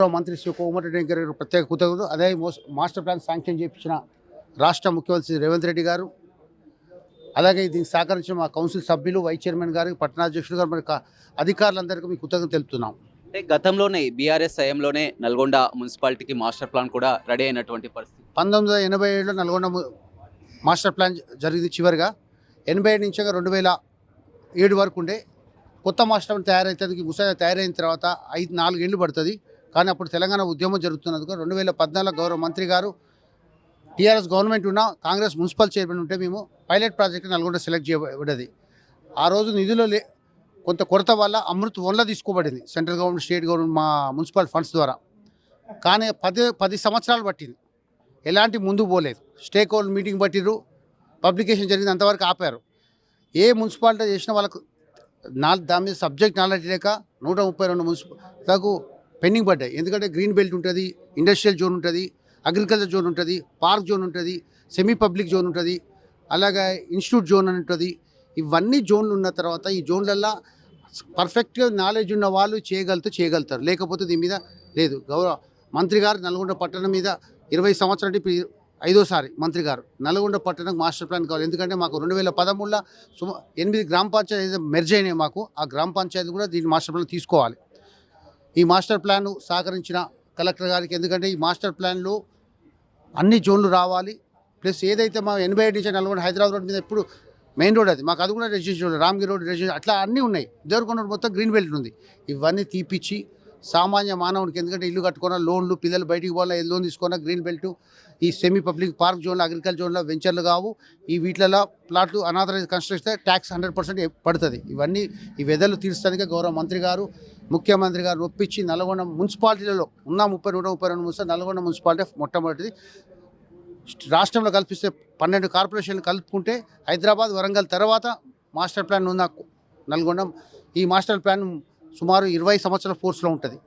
మంత్రి శ్రీ కోమటిరెడ్డి గారి ప్రత్యేక కృతజ్ఞతలు. అదే మాస్టర్ ప్లాన్ శాంక్షన్ చేయించిన రాష్ట్ర ముఖ్యమంత్రి రేవంత్ రెడ్డి గారు, అలాగే దీనికి సహకరించిన మా కౌన్సిల్ సభ్యులు, వైస్ చైర్మన్ గారికి, పట్టణాధ్యక్షులు గారు, మరి అధికారులందరికీ మీ కృతజ్ఞతలు తెలుపుతున్నాం. అంటే గతంలోనే బీఆర్ఎస్ హయాంలోనే నల్గొండ మున్సిపాలిటీకి మాస్టర్ ప్లాన్ కూడా రెడీ అయినటువంటి పరిస్థితి. 1987లో నల్గొండ మాస్టర్ ప్లాన్ జరిగింది. చివరిగా 87 నుంచి 2007 వరకు ఉండే. కొత్త మాస్టర్ ప్లాన్ తయారైతే ముసాయిదా తయారైన తర్వాత 4 ఏళ్ళు పడుతుంది. కానీ అప్పుడు తెలంగాణ ఉద్యమం జరుగుతున్నందుకు 2014 గౌరవ మంత్రి గారు, టీఆర్ఎస్ గవర్నమెంట్ ఉన్న కాంగ్రెస్ మున్సిపల్ చైర్మన్ ఉంటే మేము పైలట్ ప్రాజెక్ట్ నల్గొండ సెలెక్ట్ చేయబడ్డది. ఆ రోజు నిధులు కొంత కొరత వల్ల అమృత్ వన్లో తీసుకోబడింది సెంట్రల్ గవర్నమెంట్, స్టేట్ గవర్నమెంట్, మా మున్సిపల్ ఫండ్స్ ద్వారా. కానీ 10 సంవత్సరాలు పట్టింది, ఎలాంటి ముందు పోలేదు. స్టేక్ హోల్డర్ మీటింగ్ పట్టిరు, పబ్లికేషన్ జరిగింది, అంతవరకు ఆపారు. ఏ మున్సిపాలిటీ చేసిన వాళ్ళకు దాని మీద సబ్జెక్ట్ నాలెడ్జ్ లేక 132 మున్సిపాలిటీలకు పెండింగ్ పడ్డాయి. ఎందుకంటే గ్రీన్ బెల్ట్ ఉంటుంది, ఇండస్ట్రియల్ జోన్ ఉంటుంది, అగ్రికల్చర్ జోన్ ఉంటుంది, పార్క్ జోన్ ఉంటుంది, సెమీ పబ్లిక్ జోన్ ఉంటుంది, అలాగే ఇన్స్టిట్యూట్ జోన్ అని ఉంటుంది. ఇవన్నీ జోన్లు ఉన్న తర్వాత ఈ జోన్లల్లో పర్ఫెక్ట్గా నాలెడ్జ్ ఉన్న వాళ్ళు చేయగలుగుతారు. లేకపోతే దీని మీద లేదు. గౌరవ మంత్రి గారు నల్గొండ పట్టణం మీద 20 సంవత్సరాలు, ఇప్పుడు 5వ మంత్రి గారు నల్గొండ పట్టణం మాస్టర్ ప్లాన్ కావాలి. ఎందుకంటే మాకు 2013లో 8 గ్రామ పంచాయతీ మెర్జ్ అయినాయి. మాకు ఆ గ్రామ పంచాయతీ కూడా దీన్ని మాస్టర్ ప్లాన్ తీసుకోవాలి. ఈ మాస్టర్ ప్లాన్ సహకరించిన కలెక్టర్ గారికి, ఎందుకంటే ఈ మాస్టర్ ప్లాన్లో అన్ని జోన్లు రావాలి. ప్లస్ ఏదైతే మా 87 నుంచి నల్గొండ హైదరాబాద్ రోడ్ మీద ఎప్పుడు మెయిన్ రోడ్ అది కూడా రెసిడెన్షియల్, రామ్గిరి రోడ్ రెసిడెన్షియల్, అట్లా అన్నీ ఉన్నాయి. దేవరకొండ రోడ్ మొత్తం గ్రీన్ బెల్ట్ ఉంది. ఇవన్నీ తీపిచ్చి సామాన్య మానవుడికి, ఎందుకంటే ఇల్లు కట్టుకున్న లోన్లు, పిల్లలు బయటికి పోవాలా, లోన్ తీసుకున్న గ్రీన్ బెల్ట్, ఈ సెమీ పబ్లిక్ పార్క్ జోన్లో, అగ్రికల్చర్ జోన్లో వెంచర్లు కావు. ఈ వీటిలలో ప్లాట్లు అనాథరైజ్ కన్స్ట్రక్షన్ ట్యాక్స్ 100% పడుతుంది. ఇవన్నీ ఈ వెదలు తీర్చడానికి గౌరవ మంత్రి గారు, ముఖ్యమంత్రి గారు ఒప్పించి నల్గొండ మున్సిపాలిటీలలో ఉన్న 132 మున్సిపాలిటీ నల్గొండ మున్సిపాలిటీ మొట్టమొదటిది. రాష్ట్రంలో కల్పిస్తే 12 కార్పొరేషన్లు కలుపుకుంటే హైదరాబాద్, వరంగల్ తర్వాత మాస్టర్ ప్లాన్ ఉన్న నల్గొండ. ఈ మాస్టర్ ప్లాన్ సుమారు 20 సంవత్సరాల ఫోర్స్లో ఉంటుంది.